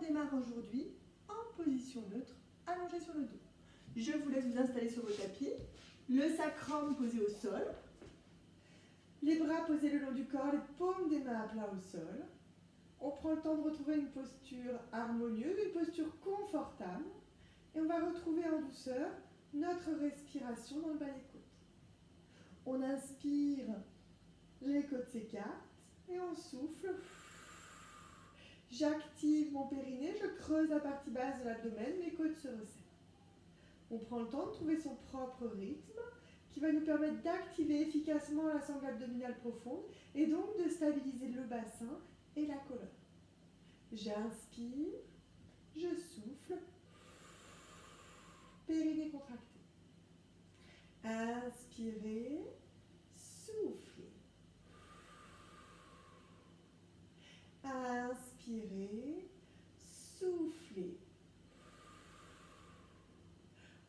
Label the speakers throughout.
Speaker 1: démarre aujourd'hui en position neutre, allongé sur le dos. Je vous laisse vous installer sur vos tapis, le sacrum posé au sol, les bras posés le long du corps, les paumes des mains à plat au sol. On prend le temps de retrouver une posture harmonieuse, une posture confortable, et on va retrouver en douceur notre respiration dans le bas des côtes. On inspire, les côtes s'écartent, et on souffle. J'active mon périnée, je creuse la partie basse de l'abdomen, mes côtes se resserrent. On prend le temps de trouver son propre rythme qui va nous permettre d'activer efficacement la sangle abdominale profonde et donc de stabiliser le bassin et la colonne. J'inspire, je souffle, périnée contracté. Inspirez, soufflez. Inspirez, soufflez.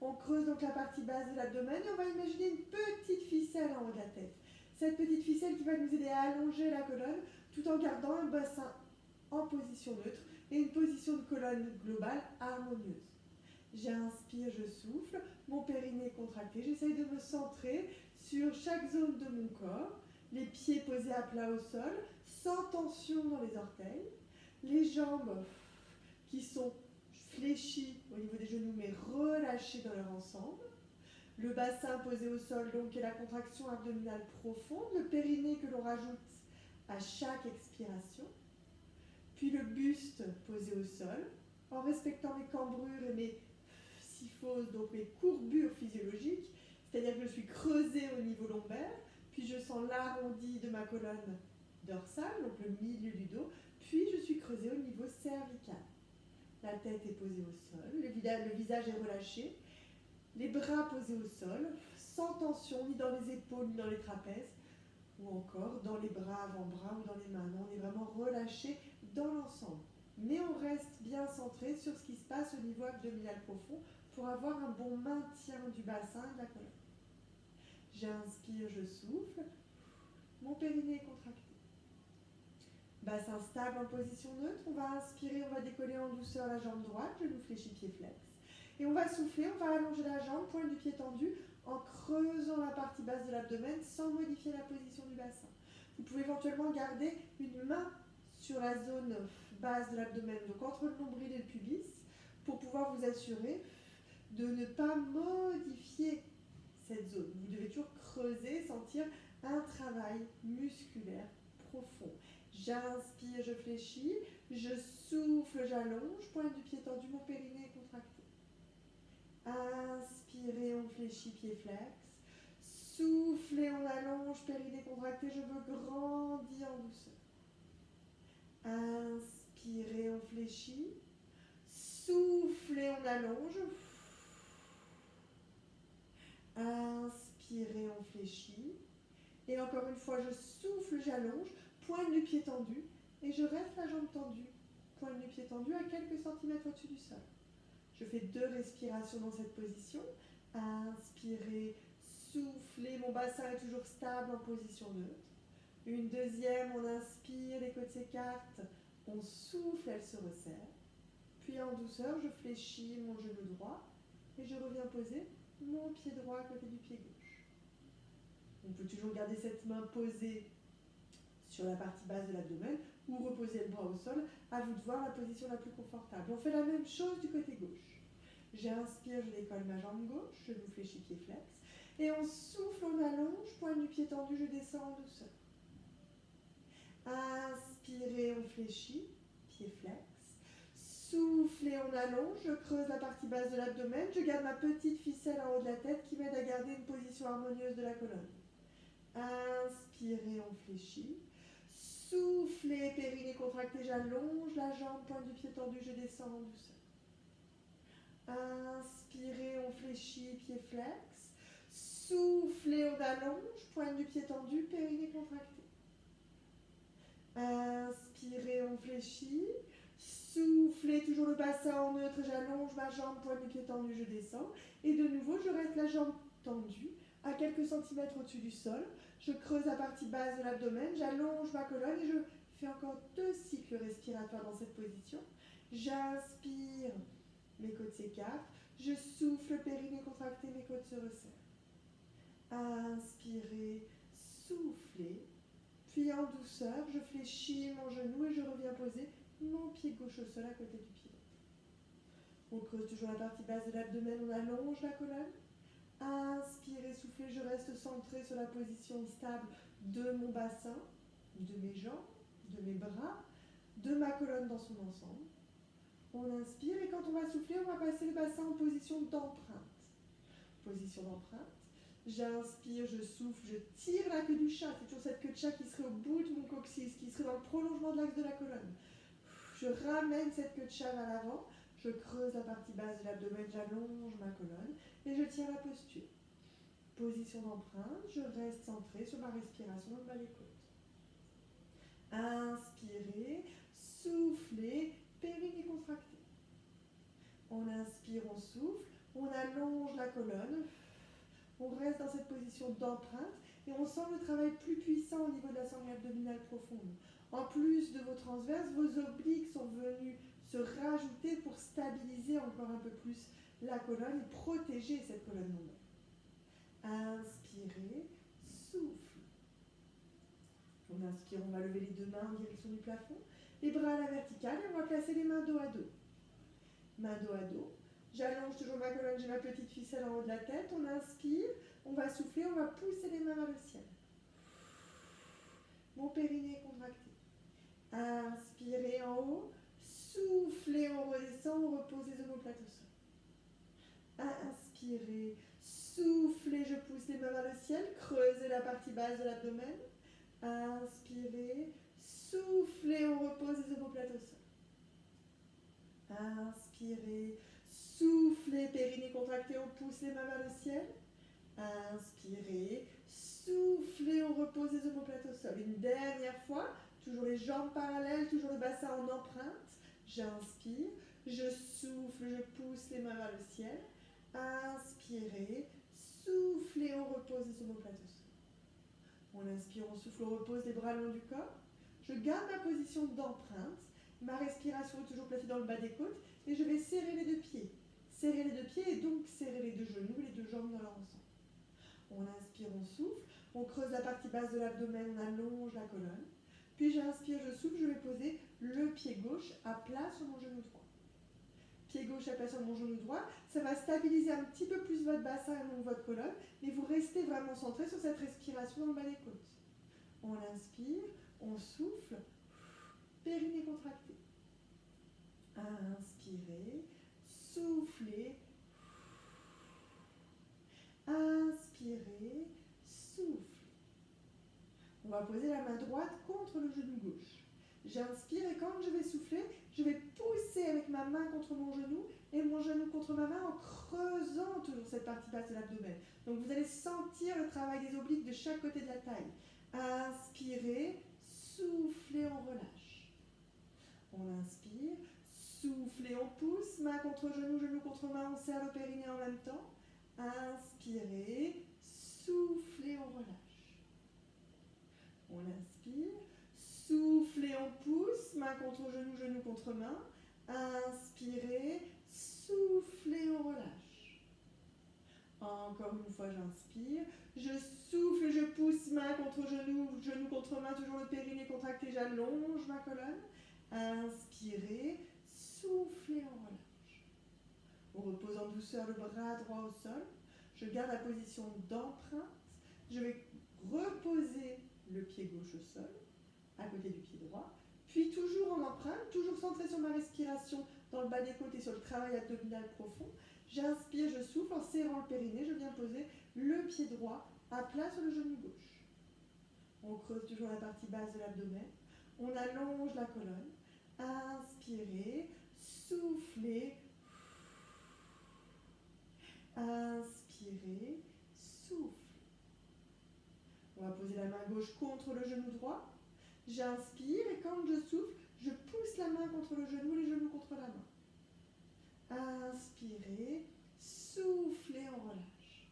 Speaker 1: On creuse donc la partie basse de l'abdomen et on va imaginer une petite ficelle en haut de la tête. Cette petite ficelle qui va nous aider à allonger la colonne tout en gardant un bassin en position neutre et une position de colonne globale harmonieuse. J'inspire, je souffle, mon périnée est contracté, j'essaye de me centrer sur chaque zone de mon corps, les pieds posés à plat au sol, sans tension dans les orteils, les jambes qui sont fléchies au niveau des genoux mais relâchées dans leur ensemble, le bassin posé au sol donc et la contraction abdominale profonde, le périnée que l'on rajoute à chaque expiration, puis le buste posé au sol en respectant mes cambrures et mes syphoses, donc mes courbures physiologiques, c'est-à-dire que je suis creusée au niveau lombaire, puis je sens l'arrondi de ma colonne dorsale, donc le milieu du dos, puis je suis creusée au niveau cervical. La tête est posée au sol, le visage est relâché, les bras posés au sol, sans tension ni dans les épaules ni dans les trapèzes, ou encore dans les bras, avant-bras ou dans les mains. Non, on est vraiment relâché dans l'ensemble. Mais on reste bien centré sur ce qui se passe au niveau abdominal profond pour avoir un bon maintien du bassin et de la colonne. J'inspire, je souffle, mon périnée est contracté. Bassin stable en position neutre, on va inspirer, on va décoller en douceur la jambe droite, genou fléchi, pied flex. Et on va souffler, on va allonger la jambe, pointe du pied tendu, en creusant la partie basse de l'abdomen sans modifier la position du bassin. Vous pouvez éventuellement garder une main sur la zone basse de l'abdomen, donc entre le nombril et le pubis, pour pouvoir vous assurer de ne pas modifier cette zone. Vous devez toujours creuser, sentir un travail musculaire profond. J'inspire, je fléchis, je souffle, j'allonge, pointe du pied tendu, mon périnée est contracté. Inspirez, on fléchit, pied flex. Soufflez, on allonge, périnée contracté, je veux grandir en douceur. Inspirez, on fléchit. Soufflez, on allonge. Inspirez, on fléchit. Et encore une fois, je souffle, j'allonge, pointe du pied tendu, et je reste la jambe tendue, pointe du pied tendu à quelques centimètres au-dessus du sol. Je fais 2 respirations dans cette position. Inspirez, soufflez, mon bassin est toujours stable en position neutre. Une deuxième, on inspire, les côtes s'écartent, on souffle, elles se resserrent. Puis en douceur, je fléchis mon genou droit et je reviens poser mon pied droit à côté du pied gauche. On peut toujours garder cette main posée sur la partie basse de l'abdomen ou reposer le bras au sol, à vous de voir la position la plus confortable. On fait la même chose du côté gauche. J'inspire, je décolle ma jambe gauche, genou fléchi, pied flex. Et on souffle, on allonge, pointe du pied tendu, je descends en douceur. Inspirez, on fléchit, pied flex. Soufflez, on allonge, je creuse la partie basse de l'abdomen, je garde ma petite ficelle en haut de la tête qui m'aide à garder une position harmonieuse de la colonne. Inspirez, on fléchit. Soufflez, périnée contracté, j'allonge la jambe, pointe du pied tendu, je descends en douceur. Inspirez, on fléchit, pied flex. Soufflez, on allonge, pointe du pied tendu, périnée contracté. Inspirez, on fléchit. Soufflez, toujours le bassin en neutre, j'allonge ma jambe, pointe du pied tendu, je descends. Et de nouveau, je reste la jambe tendue à quelques centimètres au-dessus du sol. Je creuse la partie basse de l'abdomen, j'allonge ma colonne et je fais encore 2 cycles respiratoires dans cette position. J'inspire, mes côtes s'écartent. Je souffle, périnée contracté, mes côtes se resserrent. Inspirez, soufflez. Puis en douceur, je fléchis mon genou et je reviens poser mon pied gauche au sol à côté du pied droit. On creuse toujours la partie basse de l'abdomen, on allonge la colonne. Inspirez, soufflez, je reste centré sur la position stable de mon bassin, de mes jambes, de mes bras, de ma colonne dans son ensemble. On inspire et quand on va souffler, on va passer le bassin en position d'empreinte. Position d'empreinte. J'inspire, je souffle, je tire la queue du chat. C'est toujours cette queue de chat qui serait au bout de mon coccyx, qui serait dans le prolongement de l'axe de la colonne. Je ramène cette queue de chat vers l'avant. Je creuse la partie basse de l'abdomen, j'allonge ma colonne et je tiens la posture. Position d'empreinte, je reste centré sur ma respiration dans le bas des côtes. Inspirez, soufflez, périnée contracté. On inspire, on souffle, on allonge la colonne, on reste dans cette position d'empreinte et on sent le travail plus puissant au niveau de la sangle abdominale profonde. En plus de vos transverses, vos obliques sont venus se rajouter pour stabiliser encore un peu plus la colonne et protéger cette colonne lombaire. Inspirez, souffle. On inspire, on va lever les deux mains en direction du plafond, les bras à la verticale et on va placer les mains dos à dos. Main dos à dos. J'allonge toujours ma colonne, j'ai ma petite ficelle en haut de la tête. On inspire, on va souffler, on va pousser les mains vers le ciel. Mon périnée est contracté. Inspirez en haut, soufflez, on redescend, on repose les omoplates au sol. Inspirez, soufflez, je pousse les mains vers le ciel, creusez la partie basse de l'abdomen. Inspirez, soufflez, on repose les omoplates au sol. Inspirez, soufflez, périnée contracté, on pousse les mains vers le ciel. Inspirez, soufflez, on repose les omoplates au sol. Une dernière fois, toujours les jambes parallèles, toujours le bassin en empreinte. J'inspire, je souffle, je pousse les mains vers le ciel. Inspirez, soufflez, on repose les omoplates au sol. On inspire, on souffle, on repose les bras le long du corps. Je garde ma position d'empreinte. Ma respiration est toujours placée dans le bas des côtes et je vais serrer les deux pieds. Serrer les deux pieds et donc serrer les deux genoux et les deux jambes dans leur ensemble. On inspire, on souffle, on creuse la partie basse de l'abdomen, on allonge la colonne. Puis j'inspire, je souffle, je vais poser le pied gauche à plat sur mon genou droit. Pied gauche à plat sur mon genou droit, ça va stabiliser un petit peu plus votre bassin et donc votre colonne, mais vous restez vraiment centré sur cette respiration dans le bas des côtes. On inspire, on souffle, périnée contracté. Inspirez, soufflez. Inspirez, soufflez. On va poser la main droite contre le genou gauche. J'inspire et quand je vais souffler, je vais pousser avec ma main contre mon genou et mon genou contre ma main en creusant toujours cette partie basse de l'abdomen. Donc vous allez sentir le travail des obliques de chaque côté de la taille. Inspirez, soufflez, on relâche. On inspire, soufflez, on pousse, main contre genou, genou contre main, on serre le périnée en même temps. Inspirez, soufflez, on relâche. On inspire, soufflez, on pousse, main contre genou, genou contre main. Inspirez, soufflez, on relâche. Encore une fois, j'inspire, je souffle, je pousse, main contre genou, genou contre main, toujours le périnée contracté, j'allonge ma colonne. Inspirez, soufflez, on relâche. On repose en douceur le bras droit au sol. Je garde la position d'empreinte. Je vais reposer le pied gauche au sol, à côté du pied droit. Puis toujours en empreinte, toujours centré sur ma respiration dans le bas des côtes et sur le travail abdominal profond. J'inspire, je souffle en serrant le périnée. Je viens poser le pied droit à plat sur le genou gauche. On creuse toujours la partie basse de l'abdomen. On allonge la colonne. Inspirez, soufflez. Inspirez, souffle. On va poser la main gauche contre le genou droit. J'inspire et quand je souffle, je pousse la main contre le genou, les genoux contre la main. Inspirez, soufflez, on relâche.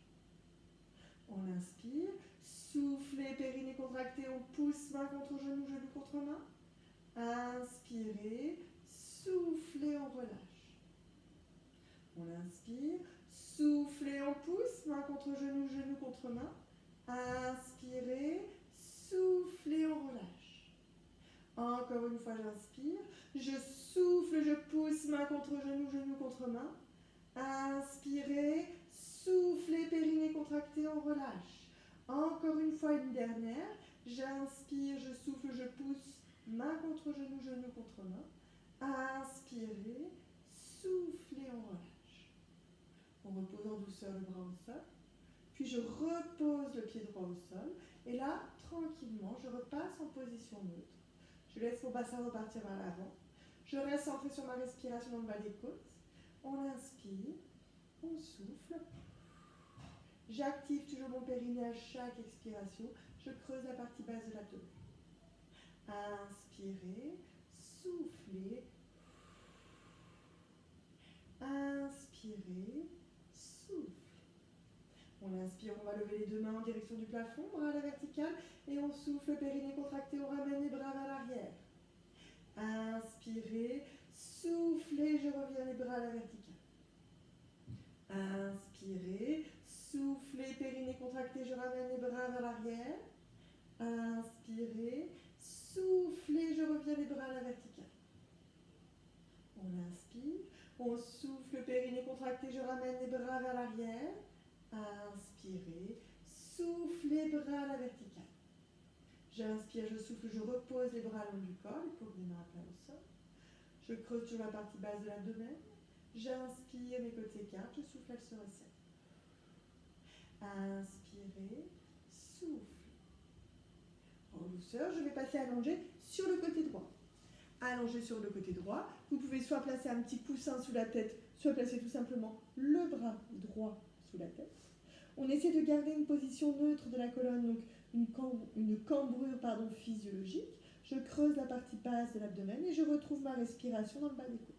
Speaker 1: On inspire, soufflez, périnée contracté, on pousse main contre genou, genou contre main. Inspirez, soufflez, inspire. Soufflez, on pousse, main contre genou, genou contre main. Inspirez, soufflez, on relâche. Encore une fois, j'inspire. Je souffle, je pousse, main contre genou, genou contre main. Inspirez, soufflez, périnée contracté, on relâche. Encore une fois, une dernière. J'inspire, je souffle, je pousse, main contre genou, genou contre main. Inspirez, soufflez, on relâche. On repose en douceur le bras au sol. Puis je repose le pied droit au sol. Et là, tranquillement, je repasse en position neutre. Je laisse mon bassin repartir vers l'avant. Je reste centré sur ma respiration dans le bas des côtes. On inspire, on souffle. J'active toujours mon périnée à chaque expiration. Je creuse la partie basse de l'abdomen. Inspirez, soufflez. Inspirez, souffle. On inspire, on va lever les deux mains en direction du plafond, bras à la verticale, et on souffle, périnée contracté, on ramène les bras vers l'arrière. Inspirez, soufflez, je reviens les bras à la verticale. Inspirez, soufflez, périnée contracté, je ramène les bras vers l'arrière. Inspirez, soufflez, je reviens les bras à la verticale. On inspire, on souffle, périnée contracté, je ramène les bras vers l'arrière. Inspirez, soufflez, bras à la verticale. J'inspire, je souffle, je repose les bras le long du corps, les paumes des mains à plat au sol. Je creuse sur la partie basse de l'abdomen. J'inspire, mes côtes s'écartent, je souffle, elles se resserrent. Inspirez, souffle. En douceur, je vais passer allongé sur le côté droit. Allongé sur le côté droit, vous pouvez soit placer un petit coussin sous la tête, soit placer tout simplement le bras droit sous la tête. On essaie de garder une position neutre de la colonne, donc une cambrure physiologique. Je creuse la partie basse de l'abdomen et je retrouve ma respiration dans le bas des côtes.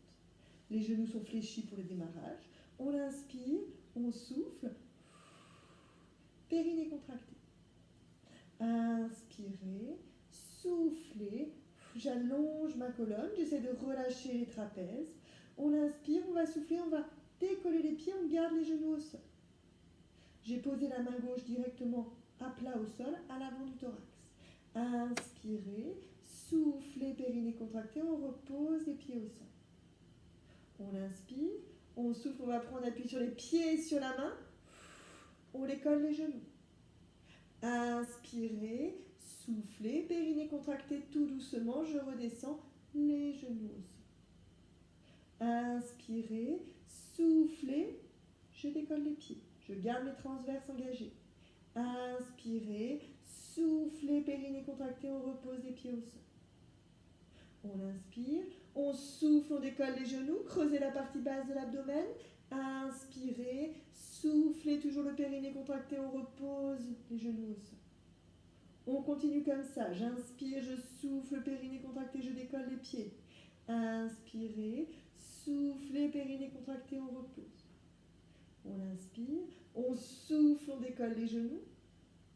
Speaker 1: Les genoux sont fléchis pour le démarrage. On inspire, on souffle, périnée contracté. Inspirez, soufflez, j'allonge ma colonne, j'essaie de relâcher les trapèzes. On inspire, on va souffler, on va décoller les pieds, on garde les genoux au sol. J'ai posé la main gauche directement à plat au sol, à l'avant du thorax. Inspirez, soufflez, périnée contracté, on repose les pieds au sol. On inspire, on souffle, on va prendre appui sur les pieds et sur la main. On décolle les genoux. Inspirez, soufflez, périnée contracté tout doucement, je redescends les genoux au sol. Inspirez, soufflez, je décolle les pieds. Je garde mes transverses engagés. Inspirez, soufflez, périnée contracté, on repose les pieds au sol. On inspire, on souffle, on décolle les genoux, creusez la partie basse de l'abdomen. Inspirez, soufflez, toujours le périnée contracté, on repose les genoux au sol. On continue comme ça. J'inspire, je souffle, périnée contracté, je décolle les pieds. Inspirez, soufflez, périnée contracté, on repose. On inspire, on souffle, on décolle les genoux.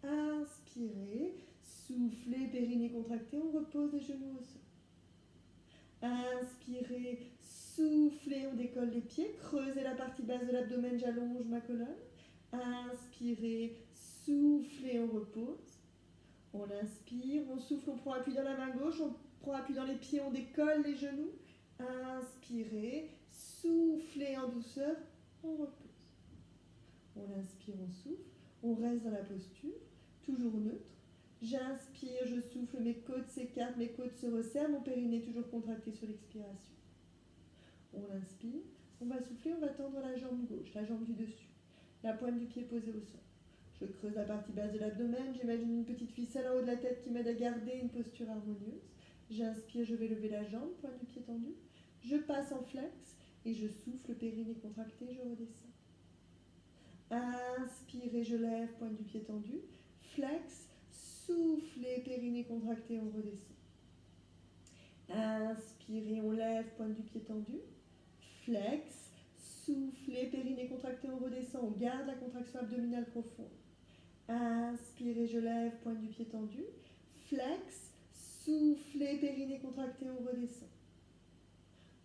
Speaker 1: Inspirez, soufflez, périnée contracté, on repose les genoux au sol. Inspirez, soufflez, on décolle les pieds, creusez la partie basse de l'abdomen, j'allonge ma colonne. Inspirez, soufflez, on repose. On inspire, on souffle, on prend appui dans la main gauche, on prend appui dans les pieds, on décolle les genoux. Inspirez, soufflez en douceur, on repose. On inspire, on souffle, on reste dans la posture, toujours neutre. J'inspire, je souffle, mes côtes s'écartent, mes côtes se resserrent, mon périnée toujours contracté sur l'expiration. On inspire, on va souffler, on va tendre la jambe gauche, la jambe du dessus, la pointe du pied posée au sol. Je creuse la partie basse de l'abdomen, j'imagine une petite ficelle en haut de la tête qui m'aide à garder une posture harmonieuse. J'inspire, je vais lever la jambe, pointe du pied tendu. Je passe en flex et je souffle, périnée contracté, je redescends. Inspire, je lève, pointe du pied tendu. Flex, soufflez, périnée contracté, on redescend. Inspirez, on lève, pointe du pied tendu. Flex, soufflez, périnée contracté, on redescend. On garde la contraction abdominale profonde. Inspirez, je lève, pointe du pied tendu. Flex, soufflez, périnée contracté, on redescend.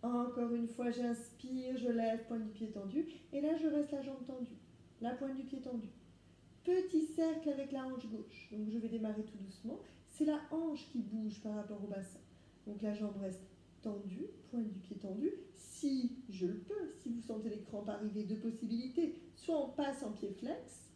Speaker 1: Encore une fois, j'inspire, je lève, pointe du pied tendu. Et là, je reste la jambe tendue, la pointe du pied tendue. Petit cercle avec la hanche gauche. Donc, je vais démarrer tout doucement. C'est la hanche qui bouge par rapport au bassin. Donc, la jambe reste tendue, pointe du pied tendue. Si je le peux, si vous sentez les crampes arriver, deux possibilités. Soit on passe en pied flex,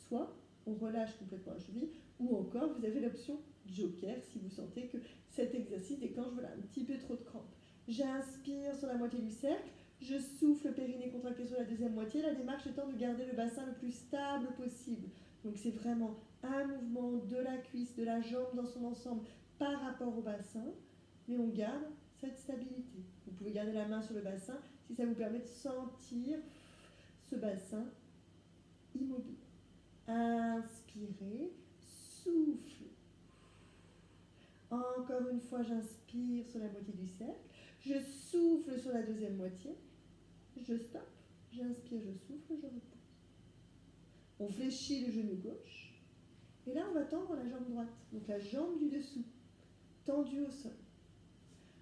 Speaker 1: soit on relâche complètement la cheville, ou encore vous avez l'option joker si vous sentez que cet exercice déclenche un petit peu trop de crampes. J'inspire sur la moitié du cercle, je souffle, périnée contracté sur la deuxième moitié. La démarche étant de garder le bassin le plus stable possible. Donc c'est vraiment un mouvement de la cuisse, de la jambe dans son ensemble par rapport au bassin, mais on garde cette stabilité. Vous pouvez garder la main sur le bassin si ça vous permet de sentir ce bassin immobile. Inspirez, soufflez. Encore une fois, j'inspire sur la moitié du cercle. Je souffle sur la deuxième moitié. Je stoppe. J'inspire, je souffle, je repose. On fléchit le genou gauche. Et là, on va tendre la jambe droite. Donc la jambe du dessous, tendue au sol.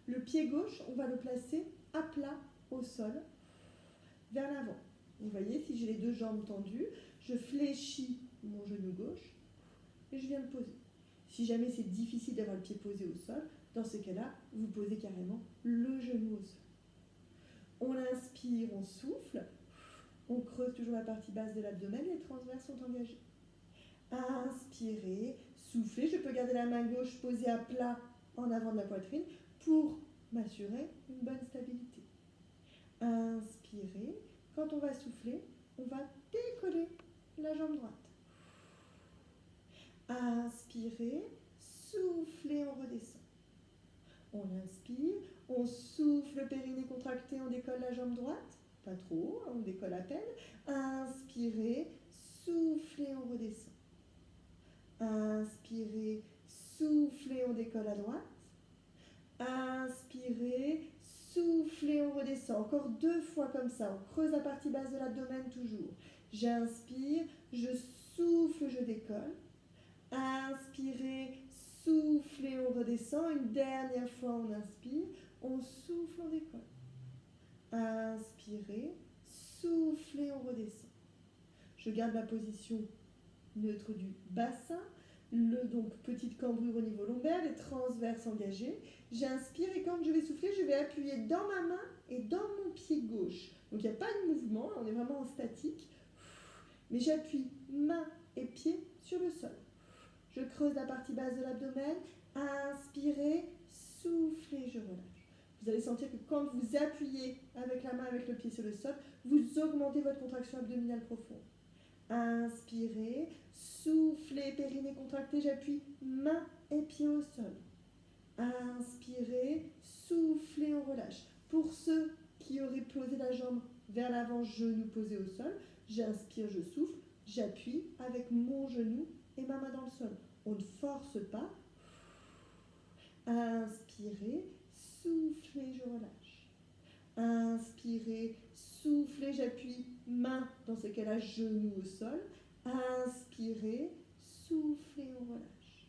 Speaker 1: Le pied gauche, on va le placer à plat au sol, vers l'avant. Vous voyez, si j'ai les deux jambes tendues, je fléchis mon genou gauche et je viens le poser. Si jamais c'est difficile d'avoir le pied posé au sol, dans ce cas-là, vous posez carrément le genou au sol. On inspire, on souffle, on creuse toujours la partie basse de l'abdomen, les transverses sont engagés. Inspirez, soufflez, je peux garder la main gauche posée à plat en avant de la poitrine pour m'assurer une bonne stabilité. Inspirez, quand on va souffler, on va décoller la jambe droite. Inspirez, soufflez, on redescend. On inspire, on souffle, périnée contracté, on décolle la jambe droite. Pas trop, on décolle à peine. Inspirez, soufflez, on redescend. Inspirez, soufflez, on décolle à droite. Inspirez, soufflez, on redescend. Encore 2 fois comme ça. On creuse la partie basse de l'abdomen toujours. J'inspire, je souffle, je décolle. Inspirez, soufflez, on redescend. Une dernière fois, on inspire, on souffle, on décolle. Inspirez, soufflez, on redescend. Je garde la position neutre du bassin, donc petite cambrure au niveau lombaire, les transverses engagés. J'inspire et quand je vais souffler, je vais appuyer dans ma main et dans mon pied gauche. Donc il n'y a pas de mouvement, on est vraiment en statique. Mais j'appuie main et pied sur le sol. Je creuse la partie basse de l'abdomen. Inspirez, soufflez, je relâche. Vous allez sentir que quand vous appuyez avec la main, avec le pied sur le sol, vous augmentez votre contraction abdominale profonde. Inspirez, soufflez, périnée contracté, j'appuie main et pied au sol. Inspirez, soufflez, on relâche. Pour ceux qui auraient posé la jambe vers l'avant, genou posé au sol, j'inspire, je souffle, j'appuie avec mon genou et ma main dans le sol. On ne force pas. Inspirez, soufflez, je relâche. Inspirez, soufflez, j'appuie main, dans ce cas-là, genou au sol. Inspirez, soufflez, on relâche.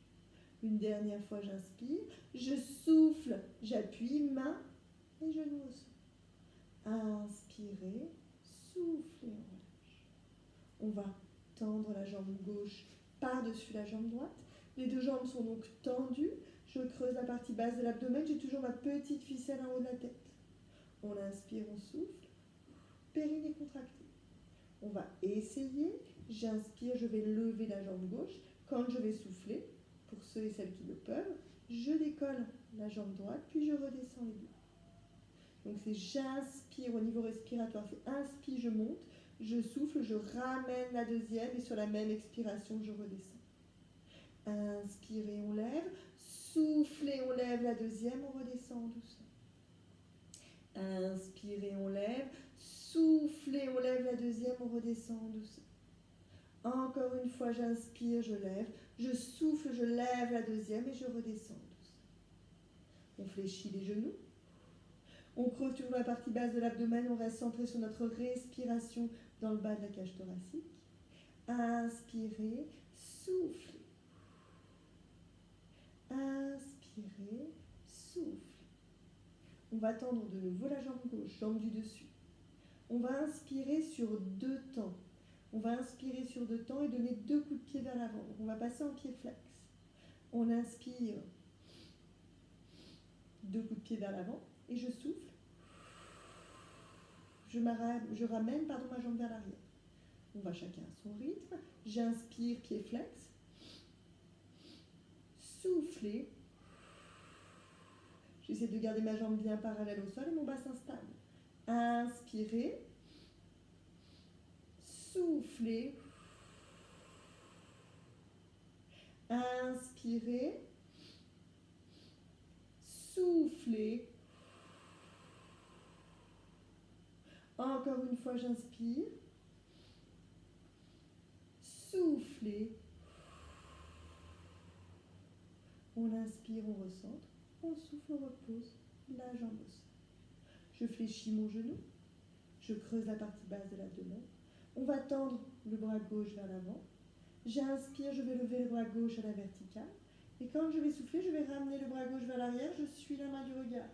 Speaker 1: Une dernière fois, j'inspire, je souffle, j'appuie main et genou au sol. Inspirez, soufflez, on relâche. On va tendre la jambe gauche par-dessus la jambe droite. Les deux jambes sont donc tendues. Je creuse la partie basse de l'abdomen. J'ai toujours ma petite ficelle en haut de la tête. On inspire, on souffle. Périnée contractée. On va essayer. J'inspire, je vais lever la jambe gauche. Quand je vais souffler, pour ceux et celles qui le peuvent, je décolle la jambe droite, puis je redescends les deux. Donc c'est j'inspire au niveau respiratoire. C'est inspire, je monte. Je souffle, je ramène la deuxième et sur la même expiration, je redescends. Inspirez, on lève. Soufflez, on lève la deuxième, on redescend doucement. Inspirez, on lève. Soufflez, on lève la deuxième, on redescend doucement. Encore une fois, j'inspire, je lève. Je souffle, je lève la deuxième et je redescends doucement. On fléchit les genoux. On creuse toujours la partie basse de l'abdomen, on reste centré sur notre respiration dans le bas de la cage thoracique. Inspirez, soufflez. Inspirez, soufflez. On va tendre de nouveau la jambe gauche, jambe du dessus. On va inspirer sur 2 temps. On va inspirer sur 2 temps et donner 2 coups de pied vers l'avant. On va passer en pied flex. On inspire, 2 coups de pied vers l'avant et je souffle. Je ramène ma jambe vers l'arrière. On va chacun à son rythme. J'inspire, pied flex. Souffler. J'essaie de garder ma jambe bien parallèle au sol et mon bassin stable. Inspirez. Soufflez. Inspirez. Soufflez. Encore une fois, j'inspire. Soufflez. On inspire, on recentre. On souffle, on repose la jambe au sol. Je fléchis mon genou. Je creuse la partie basse de l'abdomen. On va tendre le bras gauche vers l'avant. J'inspire, je vais lever le bras gauche à la verticale. Et quand je vais souffler, je vais ramener le bras gauche vers l'arrière. Je suis la main du regard.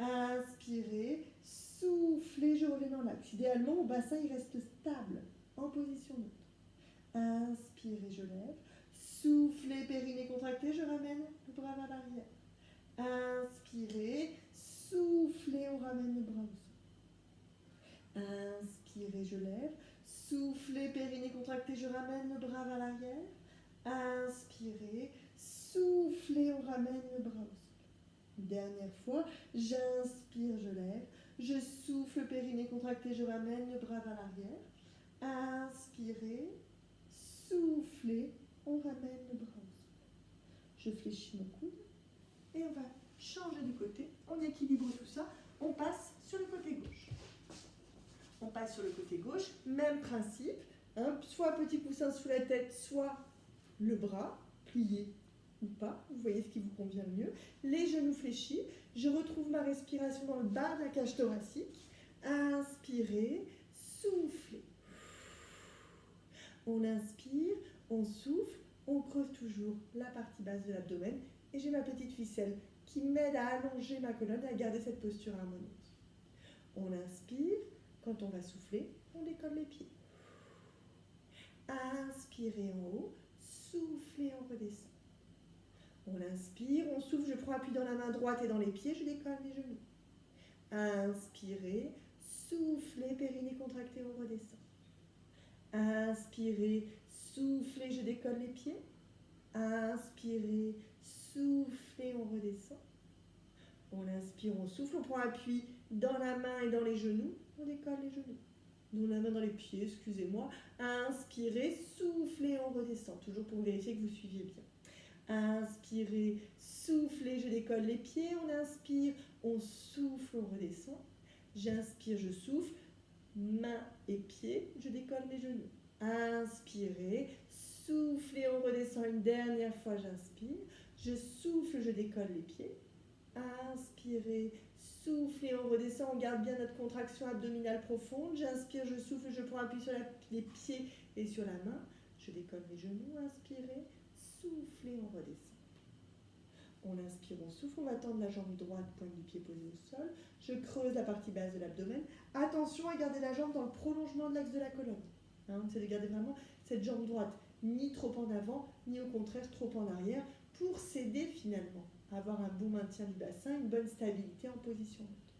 Speaker 1: Inspirez, soufflez, je reviens dans l'axe. Idéalement, mon bassin il reste stable, en position neutre. Inspirez, je lève. Soufflez, périnée contracté, je ramène le bras vers l'arrière. Inspirez, soufflez, on ramène le bras au sol. Inspirez, je lève. Soufflez, périnée contracté, je ramène le bras vers l'arrière. Inspirez, soufflez, on ramène le bras au sol. Dernière fois, j'inspire, je lève. Je souffle, périnée contracté, je ramène le bras vers l'arrière. Inspirez, soufflez, on ramène le bras au sol. Je fléchis mon coude et on va changer de côté. On équilibre tout ça. On passe sur le côté gauche. On passe sur le côté gauche, même principe. Soit petit coussin sous la tête, soit le bras plié ou pas. Vous voyez ce qui vous convient le mieux. Les genoux fléchis. Je retrouve ma respiration dans le bas de la cage thoracique. Inspirez, soufflez. On inspire, on souffle, on creuse toujours la partie basse de l'abdomen. Et j'ai ma petite ficelle qui m'aide à allonger ma colonne et à garder cette posture harmonieuse. On inspire. Quand on va souffler, on décolle les pieds. Inspirez en haut, soufflez, on redescend. On inspire, on souffle, je prends appui dans la main droite et dans les pieds, je décolle mes genoux. Inspirez, soufflez, périnée contracté, on redescend. Inspirez, soufflez, je décolle les pieds. Inspirez, soufflez, on redescend. On inspire, on souffle, on prend appui dans la main et dans les genoux, on décolle les genoux. Nous, la main dans les pieds, excusez-moi. Inspirez, soufflez, on redescend. Toujours pour vérifier que vous suiviez bien. Inspirez, soufflez, je décolle les pieds. On inspire, on souffle, on redescend. J'inspire, je souffle. Main et pieds, je décolle mes genoux. Inspirez, soufflez, on redescend. Une dernière fois, j'inspire. Je souffle, je décolle les pieds. Inspirez, soufflez, on redescend, on garde bien notre contraction abdominale profonde. J'inspire, je souffle, je prends appui sur les pieds et sur la main. Je décolle mes genoux, inspirez, soufflez, on redescend. On inspire, on souffle, on va tendre la jambe droite, pointe du pied posée au sol. Je creuse la partie basse de l'abdomen. Attention à garder la jambe dans le prolongement de l'axe de la colonne. C'est de garder vraiment cette jambe droite, ni trop en avant, ni au contraire trop en arrière, pour s'aider finalement à avoir un bon maintien du bassin, une bonne stabilité en position neutre.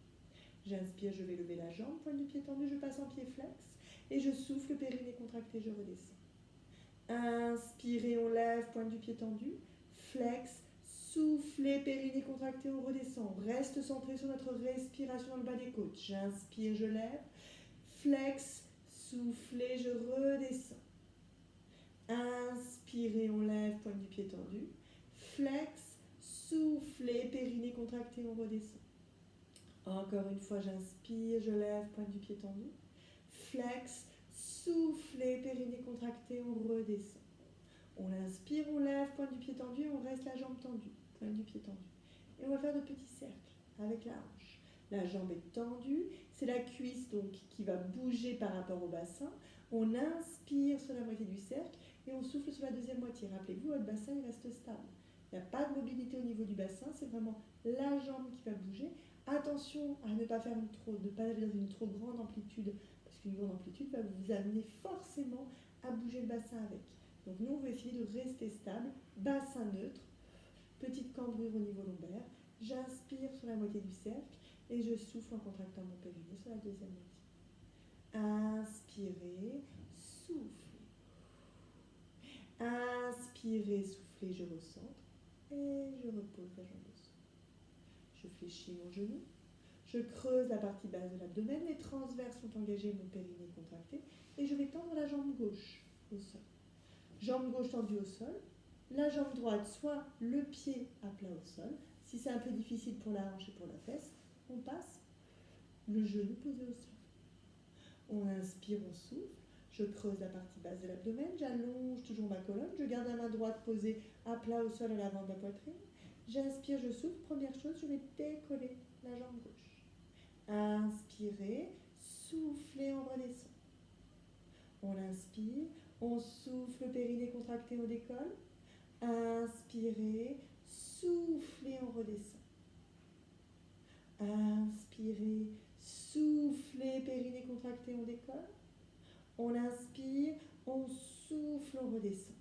Speaker 1: J'inspire, je vais lever la jambe, pointe du pied tendu, je passe en pied flex, et je souffle, périnée contracté, je redescends. Inspirez, on lève, pointe du pied tendu, flex, soufflez, périnée contracté, on redescend. On reste centré sur notre respiration dans le bas des côtes. J'inspire, je lève, flex, soufflez, je redescends. Inspirez, on lève, pointe du pied tendu, flex, soufflez, périnée contracté, on redescend. Encore une fois, j'inspire, je lève, pointe du pied tendu, flex, soufflez, périnée contracté, on redescend. On inspire, on lève, pointe du pied tendu, on reste la jambe tendue, pointe du pied tendu. Et on va faire de petits cercles avec la hanche. La jambe est tendue, c'est la cuisse donc qui va bouger par rapport au bassin. On inspire sur la moitié du cercle et on souffle sur la deuxième moitié. Rappelez-vous, votre bassin il reste stable. Il n'y a pas de mobilité au niveau du bassin, c'est vraiment la jambe qui va bouger. Attention à ne pas faire de pas aller dans une trop grande amplitude, parce qu'une grande amplitude va vous amener forcément à bouger le bassin avec. Donc nous, on va essayer de rester stable, bassin neutre, petite cambrure au niveau lombaire. J'inspire sur la moitié du cercle et je souffle en contractant mon périnée sur la deuxième moitié. Inspirez, soufflez. Inspirez, soufflez, je recentre et je repose la jambe au sol. Je fléchis mon genou, je creuse la partie basse de l'abdomen, les transverses sont engagés, mon périnée contracté et je vais tendre la jambe gauche au sol. Jambe gauche tendue au sol, la jambe droite, soit le pied à plat au sol. Si c'est un peu difficile pour la hanche et pour la fesse, on passe le genou posé au sol. On inspire, on souffle. Je creuse la partie basse de l'abdomen, j'allonge toujours ma colonne, je garde la main droite posée à plat au sol à l'avant de la poitrine. J'inspire, je souffle. Première chose, je vais décoller la jambe gauche. Inspirez, soufflez, on redescend. On inspire, on souffle, périnée contracté, on décolle. Inspirez, soufflez, on redescend. Inspirez, soufflez, périnée contracté, on décolle. On inspire, on souffle, on redescend.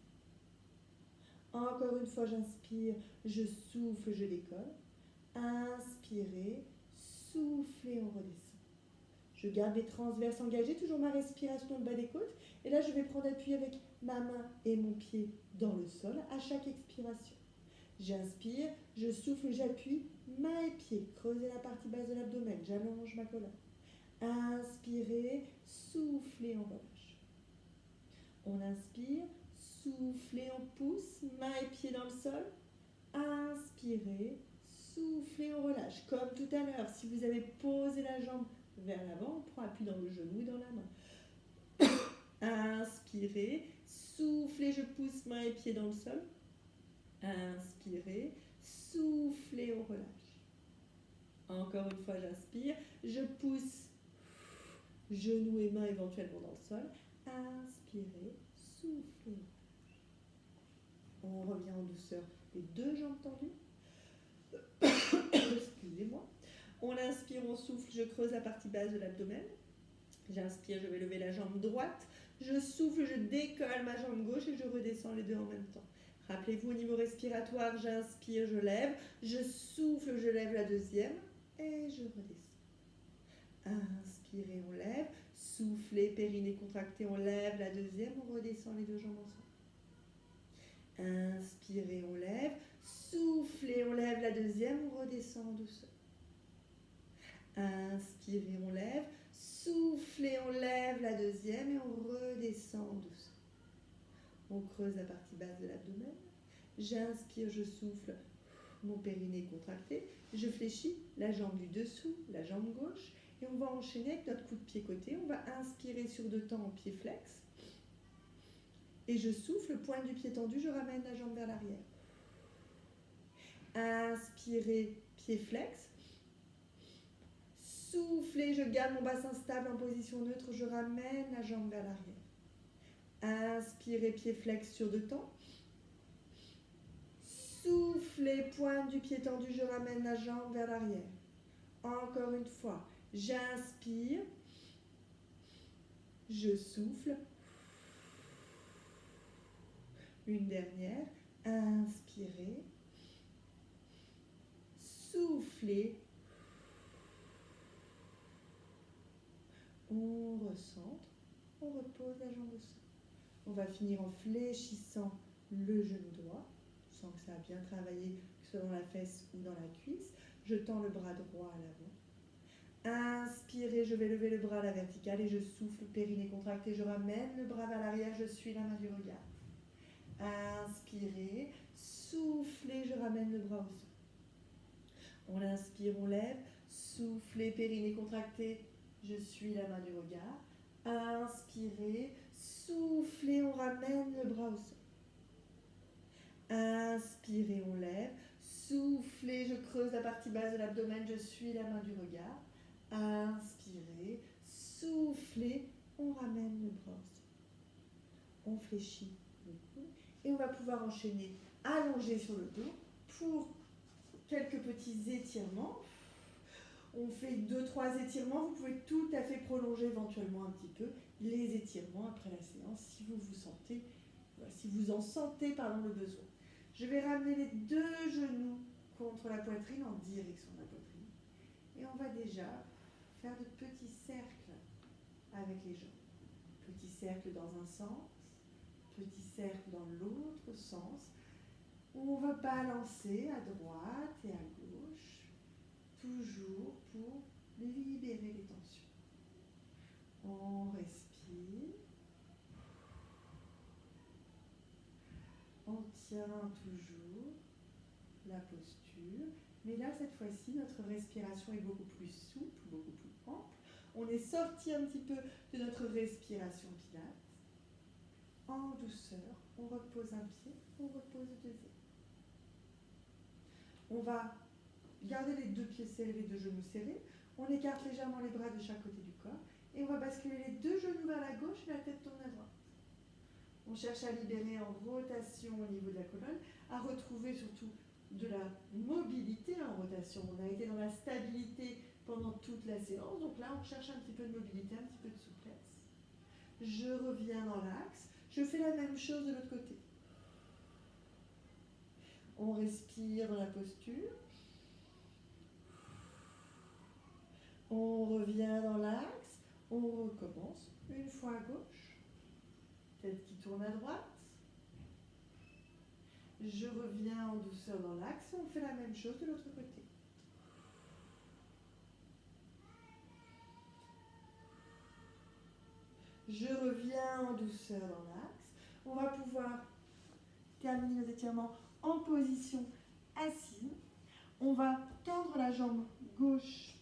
Speaker 1: Encore une fois, j'inspire, je souffle, je décolle. Inspirez, soufflez, on redescend. Je garde les transverses engagées, toujours ma respiration dans le bas des côtes. Et là, je vais prendre appui avec ma main et mon pied dans le sol à chaque expiration. J'inspire, je souffle, j'appuie, main et pied. Creusez la partie basse de l'abdomen, j'allonge ma colonne. Inspirez, soufflez, on relâche. On inspire, soufflez, on pousse, main et pied dans le sol. Inspirez, soufflez, on relâche. Comme tout à l'heure, si vous avez posé la jambe vers l'avant, on prend appui dans le genou et dans la main. Inspirez, soufflez, je pousse, main et pied dans le sol. Inspirez, soufflez, on relâche. Encore une fois, j'inspire, je pousse, genoux et mains éventuellement dans le sol. Inspirez, soufflez. On revient en douceur, les deux jambes tendues. Excusez-moi. On inspire, on souffle, je creuse la partie basse de l'abdomen. J'inspire, je vais lever la jambe droite. Je souffle, je décolle ma jambe gauche et je redescends les deux en même temps. Rappelez-vous, au niveau respiratoire, j'inspire, je lève. Je souffle, je lève la deuxième et je redescends. Inspirez, on lève. Soufflez, périnée contracté, on lève la deuxième, on redescend les deux jambes ensemble. Inspirez, on lève. Soufflez, on lève la deuxième, on redescend en douceur. Inspirez, on lève. Soufflez, on lève la deuxième et on redescend en douceur. On creuse la partie basse de l'abdomen. J'inspire, je souffle, mon périnée contracté. Je fléchis la jambe du dessous, la jambe gauche. Et on va enchaîner avec notre coup de pied côté. On va inspirer sur deux temps en pied flex. Et je souffle, pointe du pied tendu, je ramène la jambe vers l'arrière. Inspirez, pied flex. Soufflez, je garde mon bassin stable en position neutre, je ramène la jambe vers l'arrière. Inspirez, pied flex sur deux temps. Soufflez, pointe du pied tendu, je ramène la jambe vers l'arrière. Encore une fois, j'inspire, je souffle. Une dernière, inspirez, soufflez. On recentre, on repose la jambe au sol. On va finir en fléchissant le genou droit. Je sens que ça a bien travaillé, que ce soit dans la fesse ou dans la cuisse. Je tends le bras droit à l'avant. Inspirez, je vais lever le bras à la verticale et je souffle, périnée contracté. Je ramène le bras vers l'arrière, je suis la main du regard. Inspirez, soufflez, je ramène le bras au sol. On inspire, on lève. Soufflez, périnée contracté. Je suis la main du regard. Inspirez, soufflez, on ramène le bras au sol. Inspirez, on lève. Soufflez, je creuse la partie basse de l'abdomen, je suis la main du regard. Inspirez, soufflez, on ramène le bras au sol. On fléchit le cou et on va pouvoir enchaîner allongé sur le dos pour quelques petits étirements. On fait 2-3 étirements. Vous pouvez tout à fait prolonger éventuellement un petit peu les étirements après la séance si vous vous sentez, si vous en sentez le besoin. Je vais ramener les 2 genoux contre la poitrine en direction de la poitrine. Et on va déjà faire de petits cercles avec les jambes. Petit cercle dans un sens, petit cercle dans l'autre sens. On va balancer à droite et à gauche, toujours pour libérer les tensions. On respire. On tient toujours la posture. Mais là, cette fois-ci, notre respiration est beaucoup plus souple, beaucoup plus ample. On est sorti un petit peu de notre respiration pilates. En douceur, on repose un pied, on repose le deuxième. On va garder les 2 pieds serrés, les 2 genoux serrés. On écarte légèrement les bras de chaque côté du corps. Et on va basculer les 2 genoux vers la gauche et la tête tourne à droite. On cherche à libérer en rotation au niveau de la colonne, à retrouver surtout de la mobilité en rotation. On a été dans la stabilité pendant toute la séance, donc là on cherche un petit peu de mobilité, un petit peu de souplesse. Je reviens dans l'axe, je fais la même chose de l'autre côté. On respire dans la posture. On revient dans l'axe, on recommence une fois à gauche, tête qui tourne à droite. Je reviens en douceur dans l'axe, on fait la même chose de l'autre côté. Je reviens en douceur dans l'axe. On va pouvoir terminer nos étirements en position assise. On va tendre la jambe gauche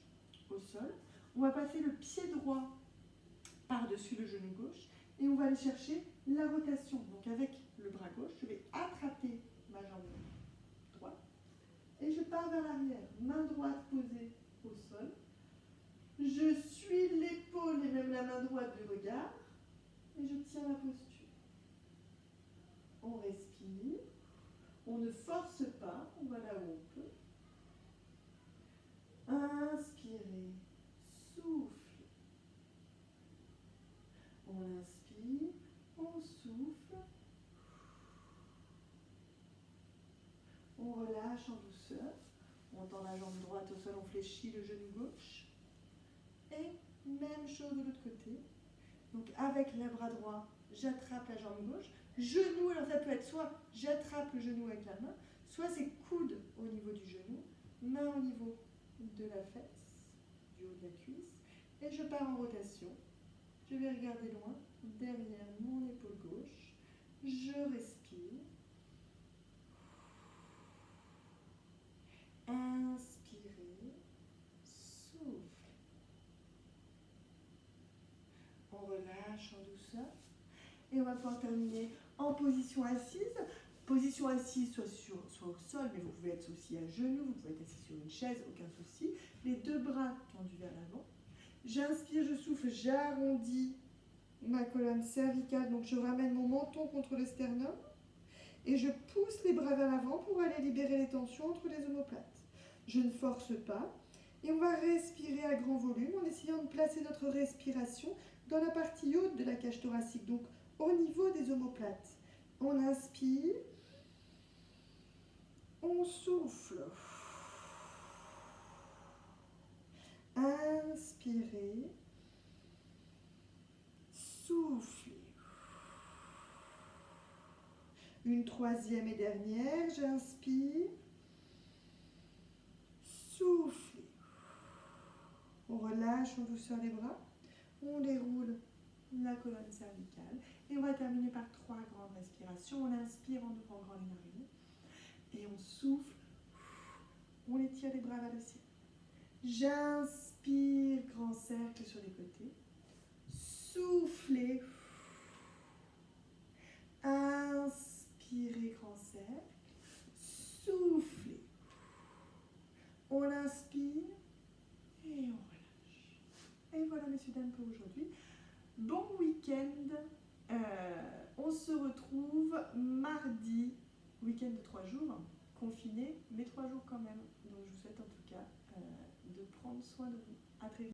Speaker 1: au sol. On va passer le pied droit par-dessus le genou gauche et on va aller chercher la rotation. Donc avec le bras gauche, je vais attraper ma jambe droite et je pars vers l'arrière. Main droite posée au sol. Je suis l'épaule et même la main droite du regard et je tiens la posture. On respire. On ne force pas, on va là où on peut. Inspirez, souffle. On inspire, on souffle. On relâche en douceur. On tend la jambe droite au sol, on fléchit le genou gauche. Et même chose de l'autre côté. Donc avec le bras droit, j'attrape la jambe gauche. Genou, alors ça peut être soit j'attrape le genou avec la main, soit c'est coude au niveau du genou, main au niveau de la fesse, du haut de la cuisse. Et je pars en rotation. Je vais regarder loin, derrière mon épaule gauche. Je respire. Inspirez, souffle. On relâche en douceur. Et on va pouvoir terminer en position assise. Position assise, soit au sol, mais vous pouvez être aussi à genoux, vous pouvez être assis sur une chaise, aucun souci. Les 2 bras tendus vers l'avant. J'inspire, je souffle, j'arrondis ma colonne cervicale, donc je ramène mon menton contre le sternum. Et je pousse les bras vers l'avant pour aller libérer les tensions entre les omoplates. Je ne force pas. Et on va respirer à grand volume en essayant de placer notre respiration dans la partie haute de la cage thoracique, donc au niveau des omoplates. On inspire. On souffle. Inspirez. Soufflez. Une 3e et dernière. J'inspire. Soufflez. On relâche en douceur les bras. On déroule la colonne cervicale. Et on va terminer par 3 grandes respirations. On inspire en ouvrant grand les narines. Et on souffle. On étire les bras vers le ciel. J'inspire, grand cercle sur les côtés. Soufflez. Inspirez, grand cercle. Soufflez. On inspire et on relâche. Et voilà, messieurs, dames, pour aujourd'hui. Bon week-end. On se retrouve mardi, week-end de 3 jours, confiné, mais 3 jours quand même. Donc je vous souhaite en tout cas de
Speaker 2: prendre soin de vous. À très vite.